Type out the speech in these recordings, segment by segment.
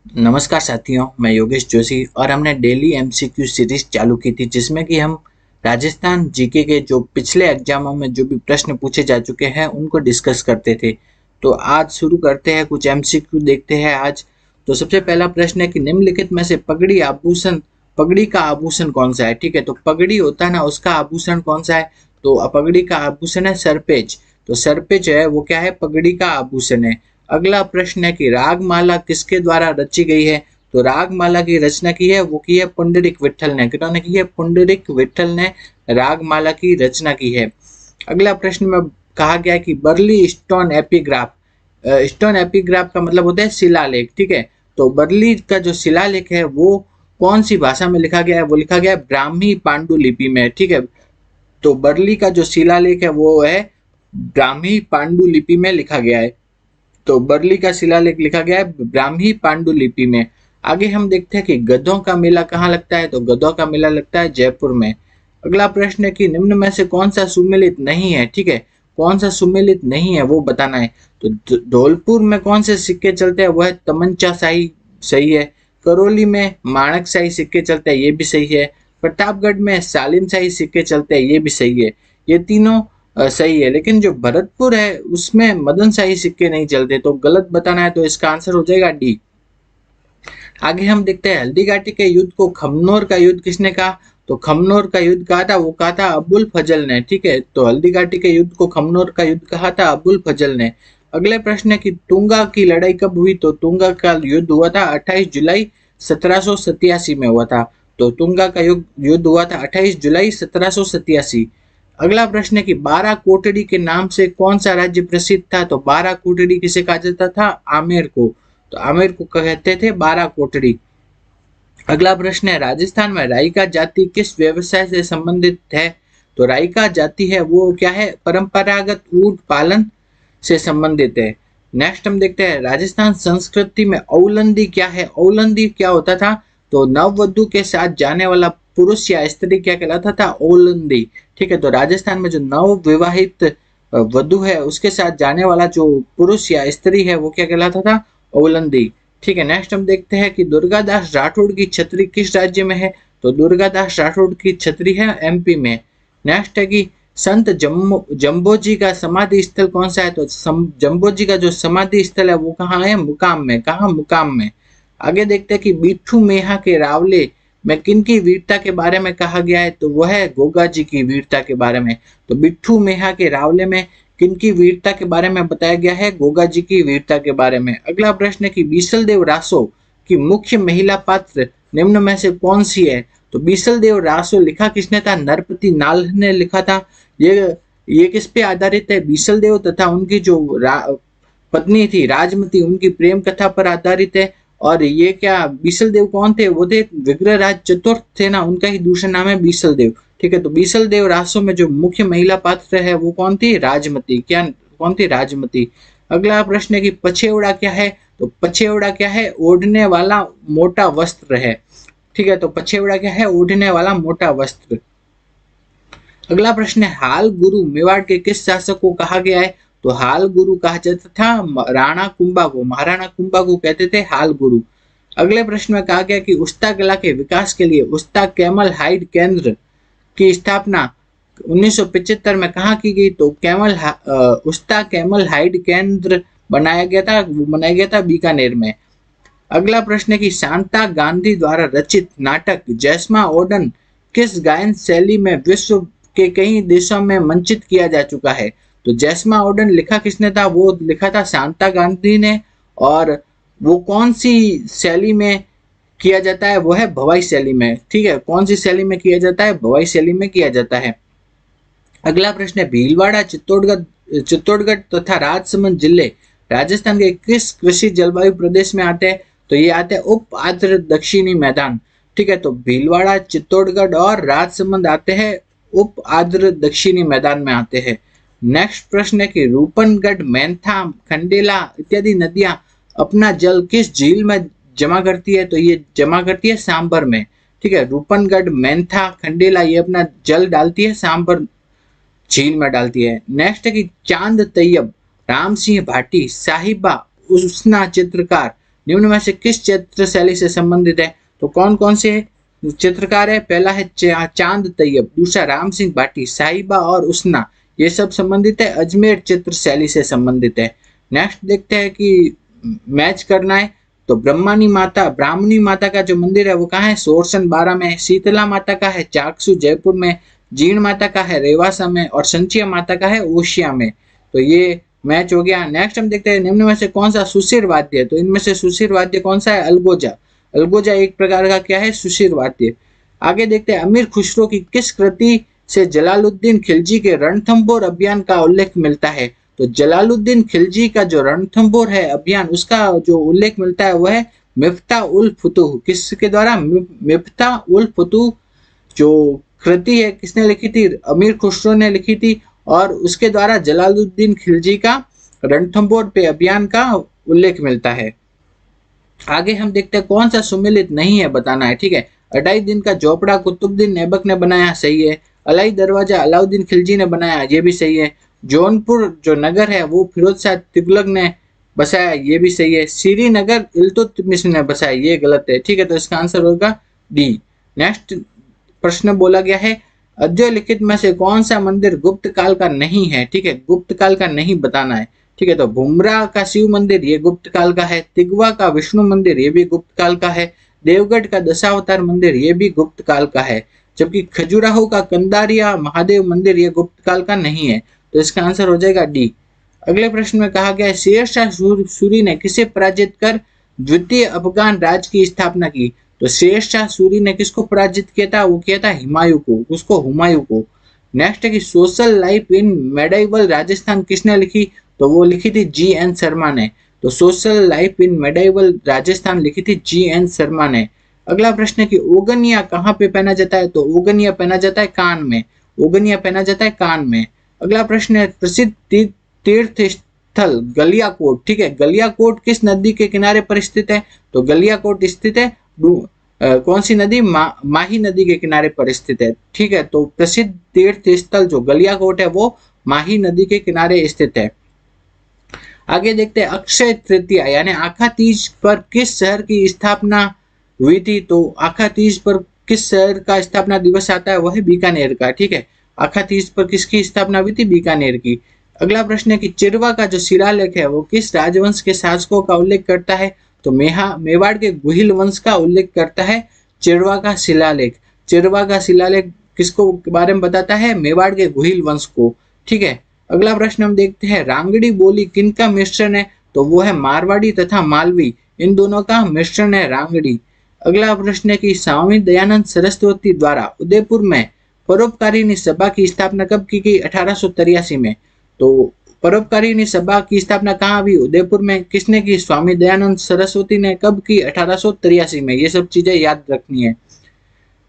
नमस्कार साथियों, मैं योगेश जोशी और हमने डेली एमसीक्यू सीरीज चालू की थी जिसमें कि हम राजस्थान जीके के जो पिछले एग्जामों में जो भी प्रश्न पूछे जा चुके हैं उनको डिस्कस करते थे। तो आज शुरू करते हैं, कुछ एमसीक्यू देखते हैं आज। तो सबसे पहला प्रश्न है कि निम्नलिखित में से पगड़ी का आभूषण कौन सा है। ठीक है, तो पगड़ी होता है ना, उसका आभूषण कौन सा है। तो पगड़ी का आभूषण है सरपेज। तो सरपेज है वो क्या है, पगड़ी का आभूषण है। अगला प्रश्न है कि रागमाला किसके द्वारा रची गई है। तो रागमाला की रचना की है वो की है पुंडरीक विट्ठल ने। किन्होंने की है? पुंडरीक विट्ठल ने रागमाला की रचना की है। अगला प्रश्न में कहा गया है कि barley stone epigraph. Stone epigraph का मतलब होता है शिलालेख। ठीक है, तो बर्ली का जो शिलालेख है वो कौन सी भाषा में लिखा गया है। वो लिखा गया है ब्राह्मी पांडुलिपि में। ठीक है, तो बर्ली का जो शिलालेख है वो है ब्राह्मी पांडुलिपि में लिखा गया है। तो बर्ली का शिलालेख लिखा गया है ब्राह्मी पांडुलिपि में। आगे हम देखते हैं कि गधों का मेला कहाँ लगता है। तो गधों का मेला लगता है जयपुर में। अगला प्रश्न है कि निम्न में से कौन सा सुमेलित नहीं है। ठीक है, कौन सा सुमेलित नहीं है वो बताना है। तो धौलपुर में कौन से सिक्के चलते हैं। वो है तमंचा शाही, सही है। करौली में माणक शाही सिक्के चलते हैं, ये भी सही है। प्रतापगढ़ में सालिम शाही सिक्के चलते हैं, ये भी सही है। ये तीनों सही है, लेकिन जो भरतपुर है उसमें मदन शाही सिक्के नहीं चलते। तो गलत बताना है, तो इसका आंसर हो जाएगा डी। आगे हम देखते हैं हल्दी घाटी के युद्ध को खमनोर का युद्ध किसने कहा। तो खमनोर का युद्ध कहा था, वो कहा था अबुल फजल ने। ठीक है, तो हल्दी घाटी के युद्ध को खमनोर का युद्ध कहा था अबुल फजल ने। अगले प्रश्न है कि तुंगा की लड़ाई कब हुई। तो तुंगा का युद्ध हुआ था 28 जुलाई 1787 में हुआ था। तो तुंगा का युद्ध हुआ था 28 जुलाई 1787। अगला प्रश्न है कि 12 कोटड़ी के नाम से कौन सा राज्य प्रसिद्ध था। तो 12 कोटड़ी किसे कहा जाता था? आमेर को। तो आमेर को कहते थे 12 कोटड़ी। अगला प्रश्न है राजस्थान में राइका जाति किस व्यवसाय से संबंधित है। तो राइका जाति है वो क्या है, परंपरागत ऊंट पालन से संबंधित है। नेक्स्ट हम देखते हैं राजस्थान संस्कृति में औलंदी क्या है। औलंदी क्या होता था। तो नववधु के साथ जाने वाला पुरुष या स्त्री क्या कहलाता था? औलंदी। ठीक है, तो राजस्थान में जो नव विवाहित वधु है उसके साथ जाने वाला जो पुरुष या स्त्री है वो क्या कहलाता था? औलंदी। ठीक है, नेक्स्ट हम देखते हैं कि दुर्गादास राठौड़ की छतरी किस राज्य में है। तो दुर्गादास राठौड़ की छतरी है एमपी में। नेक्स्ट है कि संत जम्बोजी का समाधि स्थल कौन सा है। तो जम्बोजी का जो समाधि स्थल है वो कहाँ है? मुकाम में। कहाँ? मुकाम में। आगे देखते हैं कि बिट्ठू मेहा के रावले में किन की वीरता के बारे में कहा गया है। तो वह है गोगा जी की वीरता के बारे में। तो बिट्ठू मेहा के रावले में किन की वीरता के बारे में बताया गया है? गोगा जी की वीरता के बारे में। अगला प्रश्न है कि बीसल देव रासो की मुख्य महिला पात्र निम्न में से कौन सी है। तो बीसल देव रासो लिखा किसने था? नरपति नाल ने लिखा था। ये किस पे आधारित है? बीसल देव तथा उनकी जो पत्नी थी राजमती, उनकी प्रेम कथा पर आधारित है। और ये क्या बीसल देव कौन थे? वो थे विग्रहराज चतुर्थ थे ना, उनका ही दूसरा नाम है बीसल देव। ठीक है, तो बीसल देव रासो में जो मुख्य महिला पात्र है वो कौन थी? राजमती। क्या कौन थी? राजमती। अगला प्रश्न है कि पछेवड़ा क्या है। तो पछेवड़ा क्या है? ओढ़ने वाला मोटा वस्त्र है। ठीक है, तो पछेवड़ा क्या है? ओढ़ने वाला मोटा वस्त्र। अगला प्रश्न है हाल गुरु मेवाड़ के किस शासक को कहा गया है। तो हाल गुरु कहा जाता था राणा कुंभा को, महाराणा कुंभा को कहते थे हाल गुरु। अगले प्रश्न में कहा गया कि उस्ता कला के विकास के लिए उस्ता कैमल हाइड केंद्र की स्थापना 1975 में कहाँ की गई। तो उस्ता कैमल हाइड केंद्र बनाया गया था, वो बनाया गया था बीकानेर में। अगला प्रश्न है कि शांता गांधी द्वारा रचित नाटक जैस्मा ओडन किस गायन शैली में विश्व के कई देशों में मंचित किया जा चुका है। तो जैस्मा ओडन लिखा किसने था? वो लिखा था शांता गांधी ने। और वो कौन सी शैली में किया जाता है? वो है भवाई शैली में। ठीक है, कौन सी शैली में किया जाता है? भवाई शैली में किया जाता है। अगला प्रश्न है भीलवाड़ा चित्तौड़गढ़ तथा राजसमंद जिले राजस्थान के किस कृषि जलवायु प्रदेश में आते हैं। तो ये आते हैं उप आर्द्र दक्षिणी मैदान। ठीक है, तो भीलवाड़ा चित्तौड़गढ़ और राजसमंद आते हैं उप आर्द्र दक्षिणी मैदान में आते हैं। नेक्स्ट प्रश्न है कि रूपनगढ़, मैंथा, खंडेला इत्यादि नदियां अपना जल किस झील में जमा करती है। तो ये जमा करती है सांबर में। ठीक है, रूपनगढ़, मैंथा, खंडेला ये अपना जल डालती है सांबर झील में डालती है। नेक्स्ट है कि चांद तैयब, राम सिंह भाटी, साहिबा, उसना चित्रकार निम्न में से किस चित्र शैली से संबंधित है? तो कौन कौन से चित्रकार है? पहला है चांद तैयब, दूसरा राम सिंह भाटी, साहिबा और उसना, ये सब संबंधित है, अजमेर चित्र शैली से संबंधित है। नेक्स्ट देखते हैं कि मैच करना है तो ब्राह्मणी माता का जो मंदिर है वो कहाँ है? सोरसन बारा में। शीतला माता का है चाकसू जयपुर में, जीण माता का है रेवासा में और संचिया माता का है ओशिया में। तो ये मैच हो गया। नेक्स्ट हम देखते हैं निम्न में से कौन सा सुशिर वाद्य है? तो इनमें से सुशिर वाद्य कौन सा है? अलगोजा। अलगोजा एक प्रकार का क्या है? सुशिर वाद्य। आगे देखते हैं अमीर खुसरो की किस कृति से जलालुद्दीन खिलजी के रणथंबोर अभियान का उल्लेख मिलता है? तो जलालुद्दीन खिलजी का जो रणथंबोर है अभियान, उसका जो उल्लेख मिलता है वह है मिफ्ता उल फुतूह। किसके द्वारा? मिफ्ता उल फुतूह जो कृति है किसने लिखी थी? अमीर खुसरो ने लिखी थी और उसके द्वारा जलालुद्दीन खिलजी का रणथंबोर पे अभियान का उल्लेख मिलता है। आगे हम देखते हैं कौन सा सुमेलित नहीं है बताना है, ठीक है। अढ़ाई दिन का झोपड़ा कुतुबुद्दीन ऐबक ने बनाया, सही है। अलाई दरवाजा अलाउद्दीन खिलजी ने बनाया, ये भी सही है। जौनपुर जो नगर है वो फिरोज शाह तुगलक ने बसाया, ये भी सही है। श्रीनगर इल्तुतमिश ने बसाया, ये गलत है, ठीक है। तो इसका आंसर होगा डी। नेक्स्ट प्रश्न बोला गया है अद्वैत लिखित में से कौन सा मंदिर गुप्त काल का नहीं है, ठीक है। गुप्त काल का नहीं बताना है, ठीक है। तो भुमरा का शिव मंदिर ये गुप्त काल का है। तिगवा का विष्णु मंदिर ये भी गुप्त काल का है। देवगढ़ का दशावतार मंदिर ये भी गुप्त काल का है। जबकि खजुराहो का कंदारिया महादेव मंदिर ये गुप्त काल का नहीं है। तो इसका आंसर हो जाएगा डी। अगले प्रश्न में कहा गया है शेरशाह सूरी ने किसे पराजित कर द्वितीय अफगान राज्य की स्थापना की? तो शेरशाह सूरी ने किसको पराजित किया था? वो किया था हुमायूं को, उसको हुमायूं को। नेक्स्ट है कि social life in medieval Rajasthan किसने लिखी? तो वो लिखी थी जी.एन. शर्मा ने। तो social life in medieval Rajasthan लिखी थी जी.एन. शर्मा ने। अगला प्रश्न है कि ओगनिया कहाँ पे पहना जाता है? तो ओगनिया पहना जाता है कान में। ओगनिया पहना जाता है कान में। अगला प्रश्न है प्रसिद्ध तीर्थ स्थल गलियाकोट, ठीक है। गलियाकोट किस नदी के किनारे पर स्थित है? तो गलियाकोट स्थित है कौन सी नदी? माही नदी के किनारे पर स्थित है, ठीक है। तो प्रसिद्ध तीर्थ स्थल जो गलियाकोट है वो माही नदी के किनारे स्थित है। आगे देखते हैं अक्षय तृतीया यानी आखा तीज पर किस शहर की स्थापना हुई थी? तो आखा तीज पर किस शहर का स्थापना दिवस आता है? वह है बीकानेर का, ठीक है। आखा तीज पर किसकी स्थापना हुई थी? बीकानेर की। अगला प्रश्न है कि चिरवा का जो शिलालेख है वो किस राजवंश के शासकों का उल्लेख करता है? तो मेवाड़ के गुहिल वंश का उल्लेख करता है चिरवा का शिलालेख। चिरवा का शिलालेख किसको बारे में बताता है? मेवाड़ के गुहिल वंश को, ठीक है। अगला प्रश्न हम देखते हैं रांगड़ी बोली किनका मिश्रण है? तो वो है मारवाड़ी तथा मालवी, इन दोनों का मिश्रण है रांगड़ी। अगला प्रश्न है कि स्वामी दयानंद सरस्वती द्वारा उदयपुर में परोपकारिणी सभा की स्थापना कब की गई? 1883 में। तो परोपकारिणी सभा की स्थापना कहाँ हुई? उदयपुर में। किसने की? स्वामी दयानंद सरस्वती ने। कब की? 1883 में। ये सब चीजें याद रखनी है।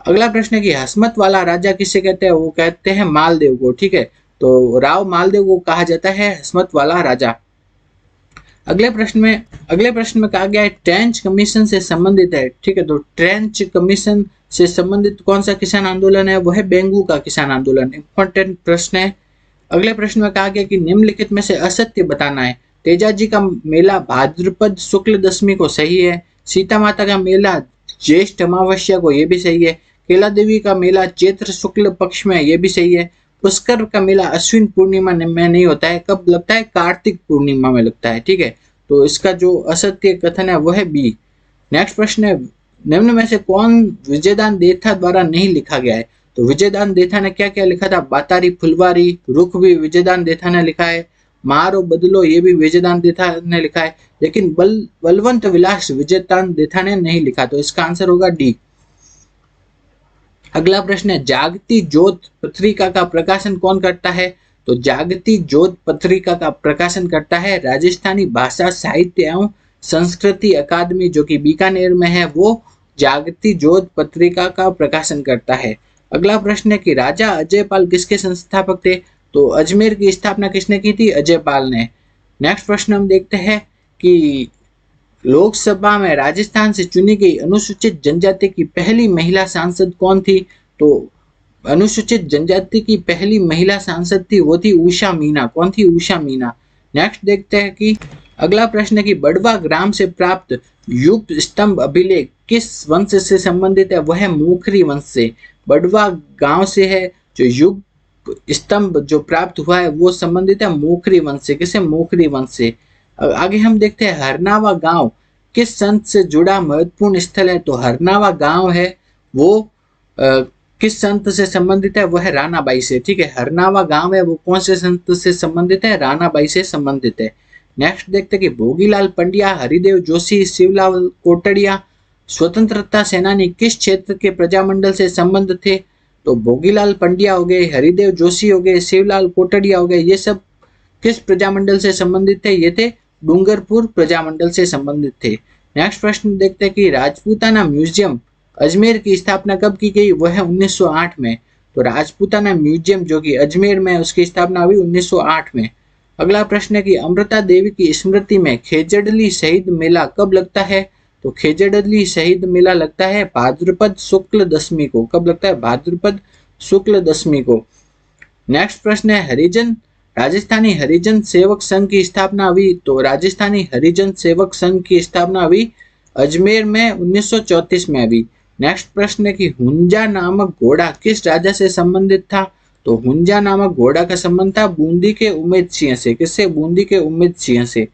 अगला प्रश्न है कि हसमत वाला राजा किसे कहते हैं? वो कहते हैं मालदेव को, ठीक है। तो राव मालदेव को कहा जाता है हसमत वाला राजा। अगले प्रश्न में कहा गया है ट्रेंच कमीशन से संबंधित है, ठीक है। तो ट्रेंच कमीशन से संबंधित कौन सा किसान आंदोलन है? वो है बेंगू का किसान आंदोलन। इंपॉर्टेंट प्रश्न है। अगले प्रश्न में कहा गया कि निम्नलिखित में से असत्य बताना है। तेजाजी का मेला भाद्रपद शुक्ल दशमी को, सही है। सीता माता का मेला ज्येष्ठ अमावस्या को, ये भी सही है। केला देवी का मेला चैत्र शुक्ल पक्ष में, ये भी सही है। पुष्कर का मेला अश्विन पूर्णिमा में नहीं होता है, कब लगता है? कार्तिक पूर्णिमा में लगता है, ठीक है। तो इसका जो असत्य कथन है वो है बी। नेक्स्ट प्रश्न है निम्न में से कौन विजयदान देथा द्वारा नहीं लिखा गया है? तो विजयदान देथा ने क्या क्या लिखा था? बातारी फुलवारी रुख भी विजयदान देथा ने लिखा है। मारो बदलो ये भी विजयदान देथा ने लिखा है। लेकिन बलवंत विलास विजयदान देथा ने नहीं लिखा। तो इसका आंसर होगा डी। अगला प्रश्न है जागती ज्योत पत्रिका का प्रकाशन कौन करता है? तो जागती ज्योत पत्रिका का प्रकाशन करता है राजस्थानी भाषा साहित्य एवं संस्कृति अकादमी, जो कि बीकानेर में है, वो जागती ज्योत पत्रिका का प्रकाशन करता है। अगला प्रश्न है कि राजा अजयपाल किसके संस्थापक थे? तो अजमेर की स्थापना किसने की थी? अजयपाल ने। नेक्स्ट प्रश्न हम देखते हैं कि लोकसभा में राजस्थान से चुनी गई अनुसूचित जनजाति की पहली महिला सांसद कौन थी? तो अनुसूचित जनजाति की पहली महिला सांसद थी वो थी उषा मीना। कौन थी? उषा मीना। नेक्स्ट देखते हैं कि अगला प्रश्न है कि बड़वा ग्राम से प्राप्त युग स्तंभ अभिलेख किस वंश से संबंधित है? वह है मोखरी वंश से। बड़वा गांव से है जो युग स्तंभ जो प्राप्त हुआ है वो संबंधित है मोखरी वंश से। किसे? मोखरी वंश से। आगे हम देखते हैं हरनावा गांव किस संत से जुड़ा महत्वपूर्ण स्थल है? तो हरनावा गांव है वो किस संत से संबंधित है? वह है रानाबाई से। ठीक है, हरनावा गांव है वो कौन से संत से संबंधित है? रानाबाई से संबंधित है। नेक्स्ट देखते हैं कि भोगीलाल पंड्या, हरिदेव जोशी, शिवलाल कोटड़िया स्वतंत्रता सेनानी किस क्षेत्र के प्रजामंडल से संबंध थे? तो भोगीलाल पंड्या हो गए, हरिदेव जोशी हो गए, शिवलाल कोटड़िया हो गए, ये सब किस प्रजामंडल से संबंधित थे? ये थे डूंगरपुर प्रजामंडल से संबंधित थे। नेक्स्ट प्रश्न देखते हैं कि राजपूताना म्यूजियम अजमेर की स्थापना कब की गई? वह है 1908 में। तो राजपूताना म्यूजियम जो कि अजमेर में उसकी स्थापना हुई 1908 में। अगला प्रश्न है कि अमृता देवी की स्मृति में खेजड़ली शहीद मेला कब लगता है? तो खेजड़ली शहीद मेला लगता है भाद्रपद शुक्ल दशमी को। कब लगता है? भाद्रपद शुक्ल दशमी को। नेक्स्ट प्रश्न है हरिजन राजस्थानी हरिजन सेवक संघ की स्थापना हुई? तो राजस्थानी हरिजन सेवक संघ की स्थापना हुई अजमेर में 1934 में हुई। नेक्स्ट प्रश्न है कि हुंजा नामक घोड़ा किस राजा से संबंधित था? तो हुंजा नामक घोड़ा का संबंध था बूंदी के उम्मेद सिंह से। किससे? बूंदी के उम्मेद सिंह से।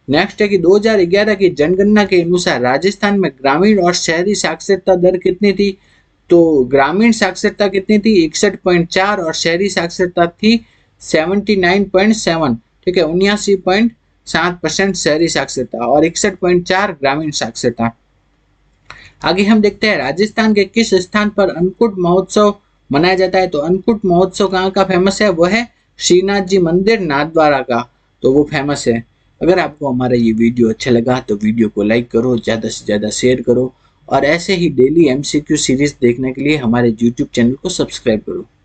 नेक्स्ट है कि 2011 की जनगणना के अनुसार राजस्थान में ग्रामीण और शहरी साक्षरता दर कितनी थी? तो ग्रामीण साक्षरता कितनी थी? 61.4 और शहरी साक्षरता थी 79.7। ठीक है, 79.7% शहरी साक्षरता और 61.4 ग्रामीण साक्षरता। आगे हम देखते हैं राजस्थान के किस स्थान पर अन्नकूट महोत्सव मनाया जाता है? तो अन्नकूट महोत्सव कहाँ का फेमस है? वह है श्रीनाथ जी मंदिर नाथद्वारा का, तो वो फेमस है। अगर आपको हमारा ये वीडियो अच्छा लगा तो वीडियो को लाइक करो, ज़्यादा से ज़्यादा शेयर करो और ऐसे ही डेली एमसीक्यू सीरीज देखने के लिए हमारे यूट्यूब चैनल को सब्सक्राइब करो।